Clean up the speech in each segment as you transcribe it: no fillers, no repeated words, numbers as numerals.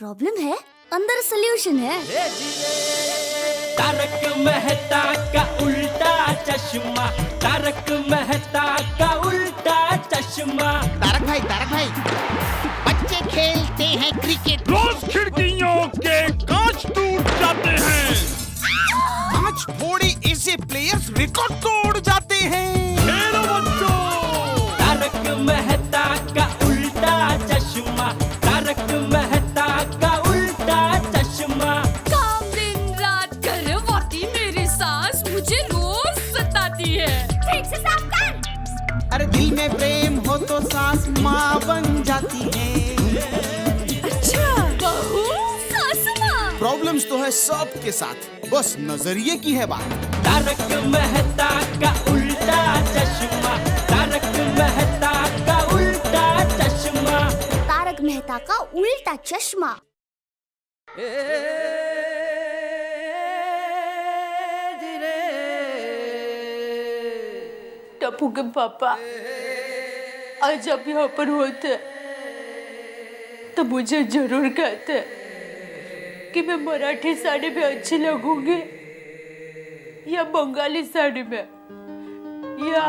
Problem है, अंदर solution है। तारक मेहता का उल्टा चश्मा, तारक मेहता का उल्टा चश्मा। तारक भाई, बच्चे खेलते हैं क्रिकेट, रोज खिड़कियों के कांच टूट जाते हैं। आज थोड़े ऐसे प्लेयर्स रिकॉर्ड तोड़ जाते हैं। खेलो बच्चों। तारक मेहता का उल्टा चश्मा, तारक मेहता का उल्टा चश्मा। काम दिन रात करवाती मेरी सास मुझे रोज सताती है। ठीक से साफ कर। अरे दिल में प्रेम हो तो सास माँ बन जाती है। अच्छा, बहू सास माँ। प्रॉब्लम्स तो है सबके साथ, बस नजरिए की है बात। तारक मेहता का उल्टा चश्मा, तारक मेहता का उल्टा चश्मा। तारक मेहता का उल्टा चश्मा। टप्पू के पापा आज आप यहाँ पर होते तो मुझे जरूर कहते कि मैं मराठी साड़ी में अच्छी लगूंगी या बंगाली साड़ी में या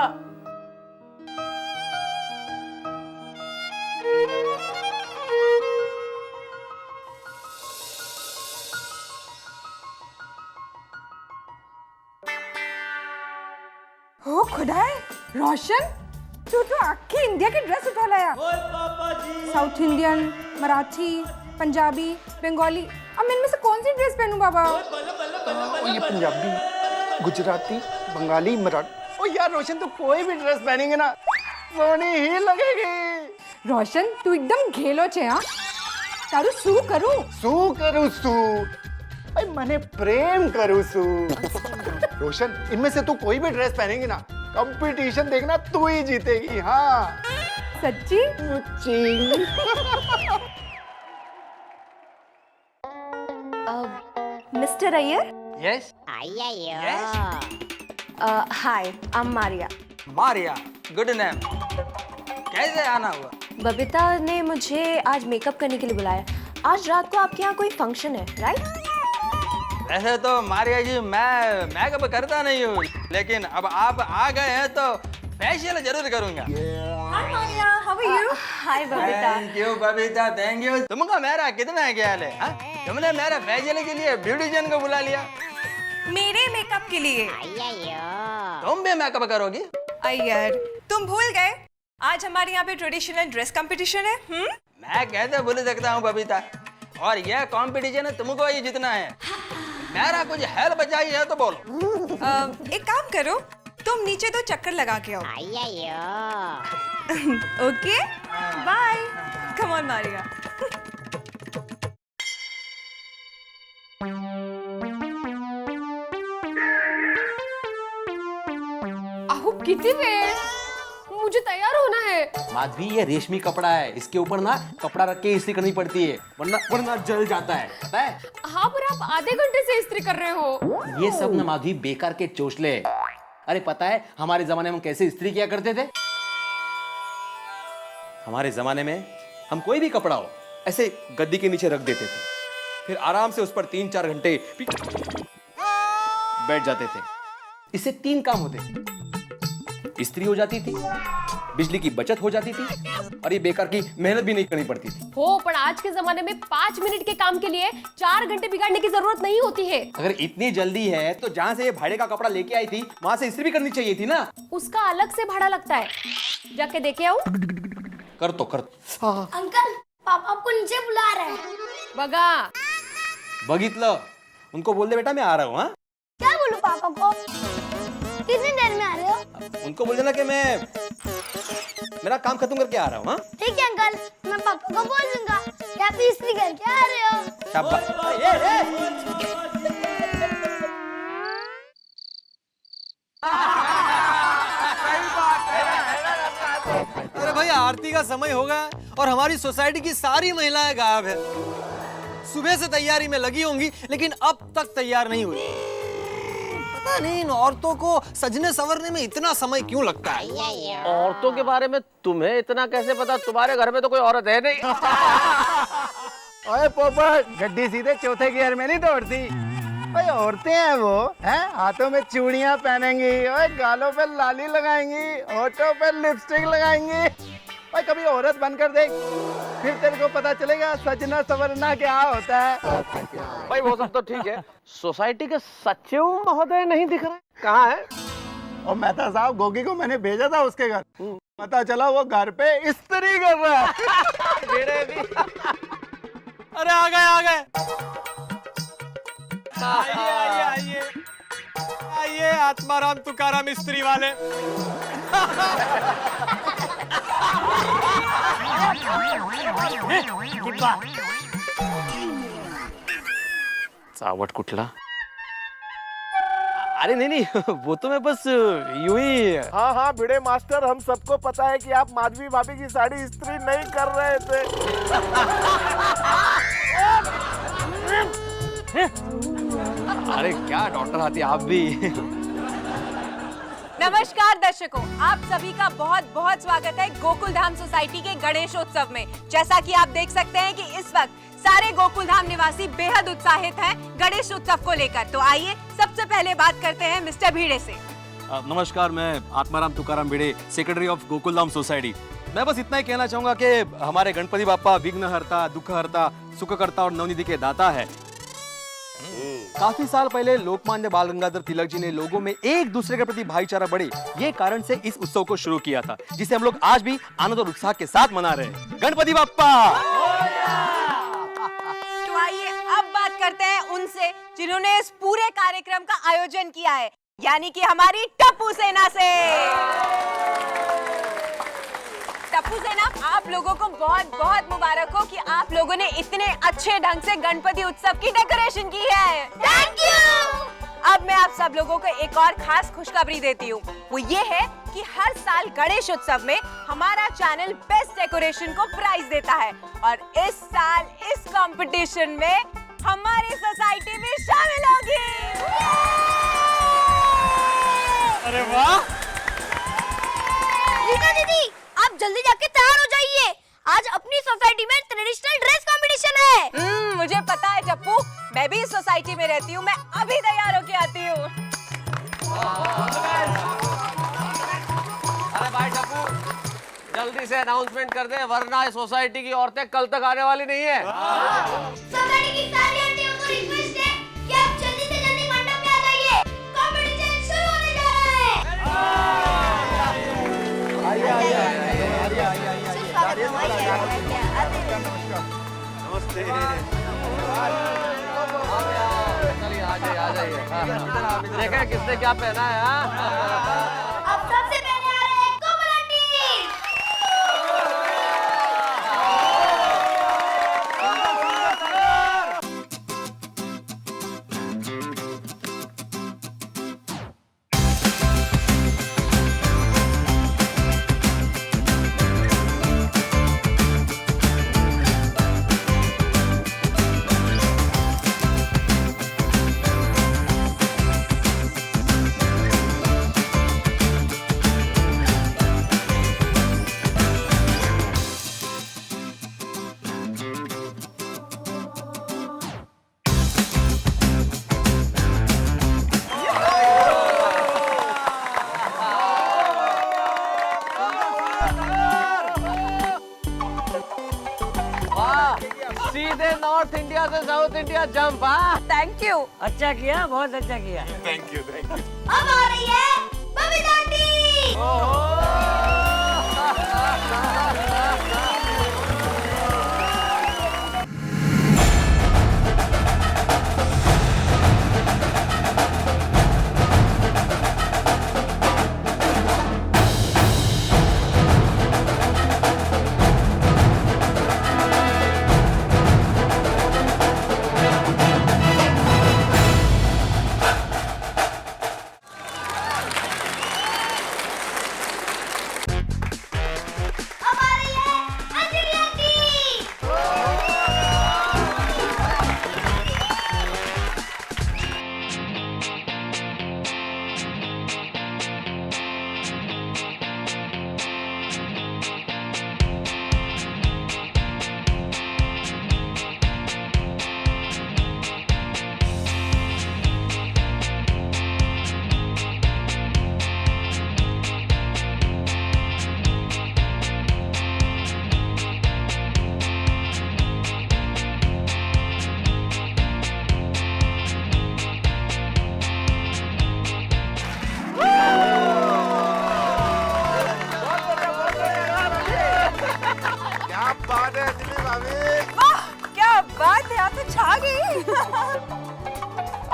हो खुदाए, रोशन तू तो आखी इंडिया की ड्रेस उठा लाया। साउथ इंडियन, मराठी, पंजाबी, बंगाली, अब मैं इनमें से कौन सी ड्रेस पहनूं बाबा? ये पंजाबी, गुजराती, बंगाली, मराठी। ओ यार रोशन, तो कोई भी ड्रेस पहनेंगे ना सोनी ही लगेगी। रोशन तू एकदम घेलो छे हाँ? तारू शू करूं? सू भाई मने प्रेम करूँ सू। रोशन, इनमें से तू कोई भी ड्रेस पहनेगी ना, कंपटीशन देखना तू ही जीतेगी। हाँ सच्ची? Mister Iyer? Yes hi, I am Maria. Maria, good name. कैसे आना हुआ? बबीता ने मुझे आज मेकअप करने के लिए बुलाया। आज रात को आपके यहाँ कोई फंक्शन है, राइट? वैसे तो मारिया जी मैं मेकअप करता नहीं हूँ, लेकिन अब आप आ गए हैं तो फेशियल जरूर करूंगा। Hi Maria, how are you? Hi Babita. Thank you Babita, thank you. तुमको मेरा कितना ख्याल है हाँ? तुमने मेरा फेशियल के लिए ब्यूटिशियन को बुला लिया। मेरे मेकअप के लिए? तुम भी मेकअप करोगी? अय्यर तुम भूल गए आज हमारे यहाँ पे ट्रेडिशनल ड्रेस कंपटीशन है। मैं कैसे भूल सकता हूँ बबीता, और यह कंपटीशन तुमको ही जीतना है। मेरा कुछ हेल्प चाहिए तो बोलो। एक काम करो, तुम नीचे दो चक्कर लगा के आओ। Okay bye, come on Maria. आहू किती वेळ, मुझे तैयार होना है। माधवी, ये रेशमी कपड़ा है, इसके ऊपर ना कपड़ा रख के इस्त्री करनी पड़ती है, वरना जल जाता है, पता है? हाँ, पर आप आधे घंटे से इस्त्री कर रहे हो। ये सब ना माधवी बेकार के चोचले हैं। अरे पता है हमारे जमाने में हम कैसे इस्त्री किया करते थे? हमारे जमाने में हम कोई भी कपड़ा हो ऐसे गद्दी के नीचे रख देते थे, फिर आराम से उस पर 3-4 घंटे बैठ जाते थे। इससे 3 काम होते थे, इस्त्री हो जाती थी, बिजली की बचत हो जाती थी, और ये बेकार की मेहनत भी नहीं करनी पड़ती थी। हो, पर आज के जमाने में 5 मिनट के काम के लिए 4 घंटे बिगाड़ने की जरूरत नहीं होती है। अगर इतनी जल्दी है तो जहाँ से ये भाड़े का कपड़ा लेके आई थी वहां से इस्त्री भी करनी चाहिए थी ना। उसका अलग से भाड़ा लगता है, जाके देखे आओ। कर। अंकल, पापा आपको नीचे बुला रहे हैं। बगा बघितलं, उनको बोल दे बेटा मैं आ रहा हूँ। हाँ, क्या बोलूं पापा को? कितनी देर में आ रहे हो? उनको बोल देना कि मैं मेरा काम खत्म करके आ रहा हूँ। हाँ, ठीक है अंकल, मैं पापा को बोल दूंगा कि आप इस्त्री करके आ रहे हो। शाबाश। अरे भाई, आरती का समय हो गया और हमारी सोसाइटी की सारी महिलाएं गायब है। सुबह से तैयारी में लगी होंगी लेकिन अब तक तैयार नहीं हुई। पता नहीं इन औरतों को सजने संवरने में इतना समय क्यों लगता है। औरतों के बारे में तुम्हें इतना कैसे पता? तुम्हारे घर में तो कोई औरत है नहीं। ओए पोपट, गड्डी सीधे चौथे गियर में नहीं दौड़ती। भाई औरतें हैं वो, हैं हाथों में चूड़ियां पहनेंगी, ओए गालों पे लाली लगाएंगी, होठों पे लिपस्टिक लगाएंगी। भाई कभी औरत बनकर देख, फिर तेरे को पता चलेगा सजना सवरना क्या होता है। भाई वो सब तो ठीक है, सोसाइटी के सचिव महोदय नहीं दिख रहे, कहाँ है? और मेहता साहब गोगी को मैंने भेजा था उसके घर, पता चला वो घर पे इस्त्री कर रहा है। अरे आ गए आइए आइए आइए आइए आत्माराम तुकाराम मिस्त्री वाले। चावट कुठला? अरे नहीं वो तो मैं बस यूं ही। हाँ हाँ भिड़े मास्टर, हम सबको पता है कि आप माधवी भाभी की साड़ी इस्त्री नहीं कर रहे थे। अरे क्या डॉक्टर आती आप भी। नमस्कार दर्शकों, आप सभी का बहुत बहुत स्वागत है गोकुल धाम सोसाइटी के गणेशोत्सव में। जैसा कि आप देख सकते हैं कि इस वक्त सारे गोकुल धाम निवासी बेहद उत्साहित हैं गणेश उत्सव को लेकर। तो आइए सबसे पहले बात करते हैं मिस्टर भिड़े से। नमस्कार, मैं Atmaram Tukaram Bhide, secretary of Gokul Dham society. मैं बस इतना ही कहना चाहूंगा कि हमारे गणपति बापा विघ्नहर्ता, दुखहर्ता, सुखकर्ता और नवनिधि के दाता है। काफी साल पहले लोकमान्य बाल गंगाधर तिलक जी ने लोगों में एक दूसरे के प्रति भाईचारा बढ़े, ये कारण से इस उत्सव को शुरू किया था, जिसे हम लोग आज भी आनंद और उत्साह के साथ मना रहे हैं। गणपति बाप्पा। तो आइए अब बात करते हैं उनसे जिन्होंने इस पूरे कार्यक्रम का आयोजन किया है, यानी कि हमारी टप्पू सेना से। टप्पू सेना, आप लोगों को बहुत बहुत मुबारक हो कि आप लोगों ने इतने अच्छे ढंग से गणपति उत्सव की डेकोरेशन की है। Thank you. अब मैं आप सब लोगों को एक और खास खुशखबरी देती हूँ, वो ये है कि हर साल गणेश उत्सव में हमारा चैनल बेस्ट डेकोरेशन को प्राइज देता है, और इस साल इस कंपटीशन में हमारी सोसाइटी भी शामिल होगी। अरे वाह। रीता दीदी, आप जल्दी जाके तैयार हो जाइए, आज अपनी सोसाइटी में ट्रेडिशनल ड्रेस कंपटीशन है। मुझे पता है टप्पू, मैं भी इस सोसाइटी में रहती हूँ, मैं अभी तैयार होके आती हूँ। अरे भाई टप्पू, जल्दी से अनाउंसमेंट कर दे, वरना सोसाइटी की औरतें कल तक आने वाली नहीं है। सोसाइटी की सारी आंटियों को रिक्वेस्ट है कि आप जल्दी से जल्दी मंडप में आ जाइए, कंपटीशन शुरू होने जा रहा है। नमस्ते। आ जाइए। देखें किसने क्या पहना है। अब सबसे पहले आ रहे हैं कोमल आंटी। सीधे नॉर्थ इंडिया से साउथ इंडिया जंप। हाँ, थैंक यू। अच्छा किया, बहुत अच्छा किया। Thank you. अब आ रही है बबीता आंटी। अब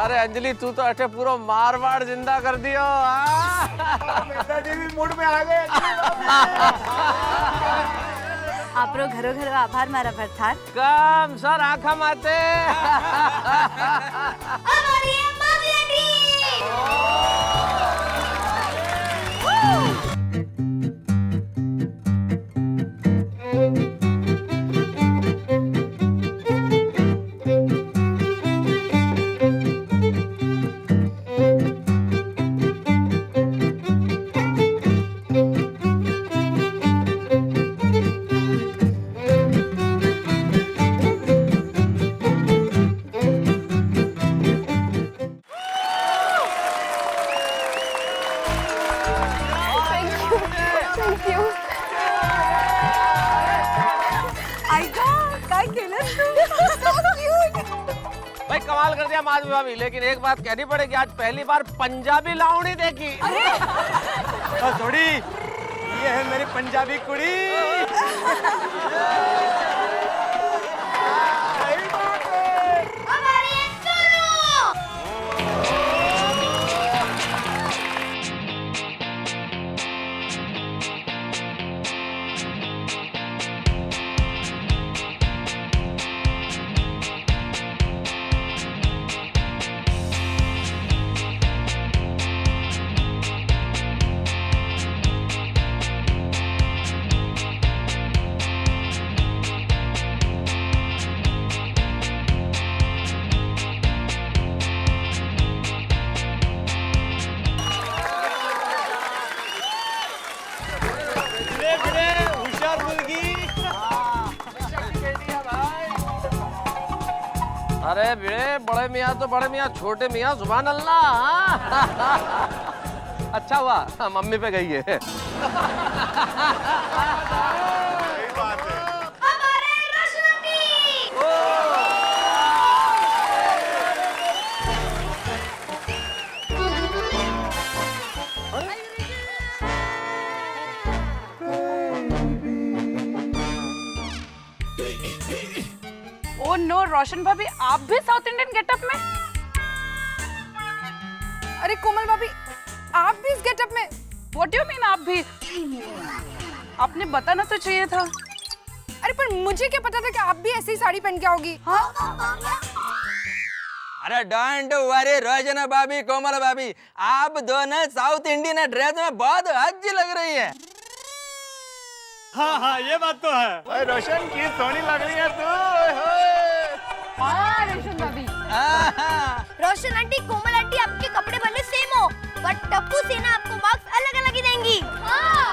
अरे अंजलि तू तो अठे पूरा मारवाड़ जिंदा कर दियो। नेताजी भी मूड में आ गए। आप लोग घरों घरों आभार मारा भरथार। कम सर आँखा माते। हमारी माधवी आंटी। भाई कमाल कर दिया माधवी भाभी, लेकिन एक बात कहनी पड़ेगी, आज पहली बार पंजाबी लावणी देखी। थोड़ी ये है मेरी पंजाबी कुड़ी। अरे भिड़े, बड़े मियाँ तो बड़े मियाँ, छोटे मियाँ सुभान अल्लाह। अच्छा हुआ मम्मी पे गई है। हमारे रोशन आंटी। ओ नो रोशन भाभी, आप भी साउथ इंडियन गेटअप में? अरे कोमल भाभी, आप भी इस गेटअप में? व्हाट डू यू मीन आप भी? आपने बताना तो चाहिए था। अरे पर मुझे क्या पता था कि आप भी ऐसी साड़ी पहन के आओगी। हाँ? अरे डोंट वरी रोशना भाभी, कोमल भाभी, आप दोनों साउथ इंडियन ड्रेस में बहुत अच्छी लग रही है। हाँ हाँ ये बात तो है। ओए रोशन की सोनी लग रही है तू। हाँ रोशन भाभी। रोशन आंटी, कोमल आंटी, आपके कपड़े भले सेम हो, बट टप्पू सेना आपको मार्क्स अलग अलग ही देंगी। हाँ।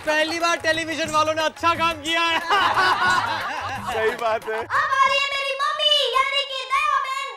पहली बार टेलीविजन वालों ने अच्छा काम किया है। सही बात है। अब आ रही है मेरी मम्मी, यानी कि दया बहन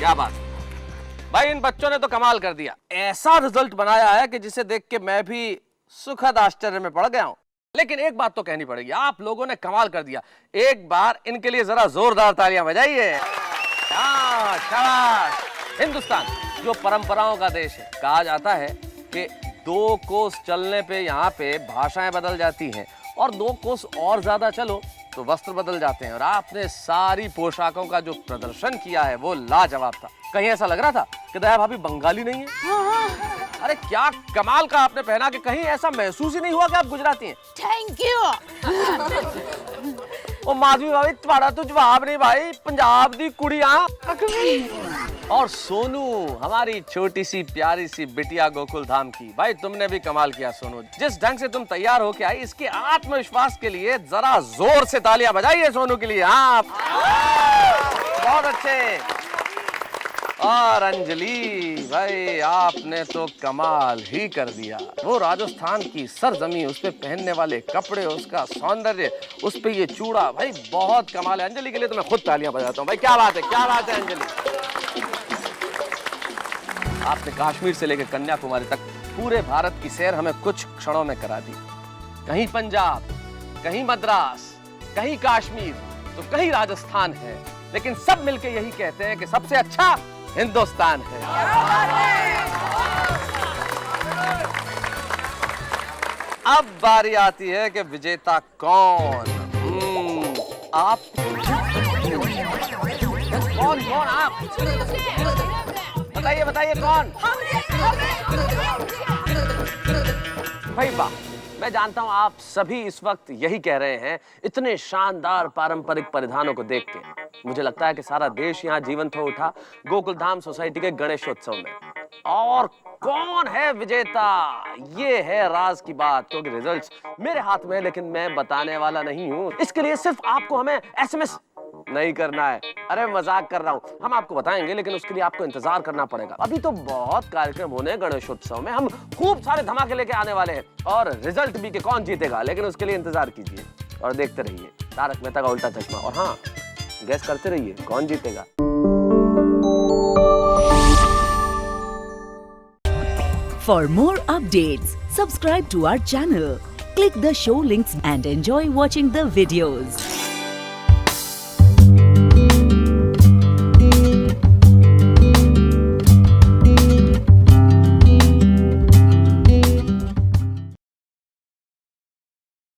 क्या बात भाई, इन बच्चों ने तो कमाल कर दिया। ऐसा रिजल्ट बनाया है कि जिसे देख के मैं भी सुखद आश्चर्य में पड़ गया हूं। लेकिन एक बात तो कहनी पड़ेगी, आप लोगों ने कमाल कर दिया। एक बार इनके लिए जरा जोरदार तालियां बजाइए। शाबाश। हिंदुस्तान जो परंपराओं का देश है, कहा जाता है कि 2 कोस चलने पे यहाँ पे भाषाएं बदल जाती हैं और 2 कोस और ज्यादा चलो तो वस्त्र बदल जाते हैं। और आपने सारी पोशाकों का जो प्रदर्शन किया है वो लाजवाब था। कहीं ऐसा लग रहा था कि दया भाभी बंगाली नहीं है। अरे क्या कमाल का आपने पहना कि कहीं ऐसा महसूस ही नहीं हुआ कि आप गुजराती हैं। Thank you. ओ माधवी भाभी तुम्हारा तो जवाब नहीं भाई, पंजाब दी कुड़ियां। और सोनू हमारी छोटी सी प्यारी सी बिटिया गोकुल धाम की, भाई तुमने भी कमाल किया सोनू। जिस ढंग से तुम तैयार होके आई, इसके आत्मविश्वास के लिए जरा जोर से तालियां बजाइए सोनू के लिए। हाँ बहुत अच्छे। और अंजलि भाई आपने तो कमाल ही कर दिया। वो राजस्थान की सरजमी, उस पे पहनने वाले कपड़े, उसका सौंदर्य, उस पे ये चूड़ा, भाई बहुत कमाल है। अंजलि के लिए तो मैं खुद तालियां बजाता हूँ भाई। क्या बात है, क्या बात है अंजलि। आपने कश्मीर से लेकर कन्याकुमारी तक पूरे भारत की सैर हमें कुछ क्षणों में करा दी। कहीं पंजाब, कहीं मद्रास, कहीं कश्मीर, तो कहीं राजस्थान है, लेकिन सब मिलके यही कहते हैं कि सबसे अच्छा हिंदुस्तान है। अब बारी आती है कि विजेता कौन। आप कौन आप बताइए बताइए कौन। भाई वाह, मैं जानता हूं आप सभी इस वक्त यही कह रहे हैं इतने शानदार पारंपरिक परिधानों को देख के। मुझे लगता है कि सारा देश यहाँ जीवंत हो उठा गोकुलधाम सोसाइटी के गणेशोत्सव में। और कौन है विजेता, ये है राज की बात, क्योंकि रिजल्ट्स मेरे हाथ में है, लेकिन मैं बताने वाला नहीं हूँ। इसके लिए सिर्फ आपको हमें SMS नहीं करना है। अरे मजाक कर रहा हूँ, हम आपको बताएंगे, लेकिन उसके लिए आपको इंतजार करना पड़ेगा। अभी तो बहुत कार्यक्रम होने हैं गणेशोत्सव में, हम खूब सारे धमाके लेके आने वाले हैं और रिजल्ट भी कि कौन जीतेगा, लेकिन उसके लिए इंतजार कीजिए और देखते रहिए तारक मेहता का उल्टा चश्मा। और हाँ, गैस करते रहिए कौन जीतेगा। For more updates, subscribe to our channel, click the show links and enjoy watching the videos.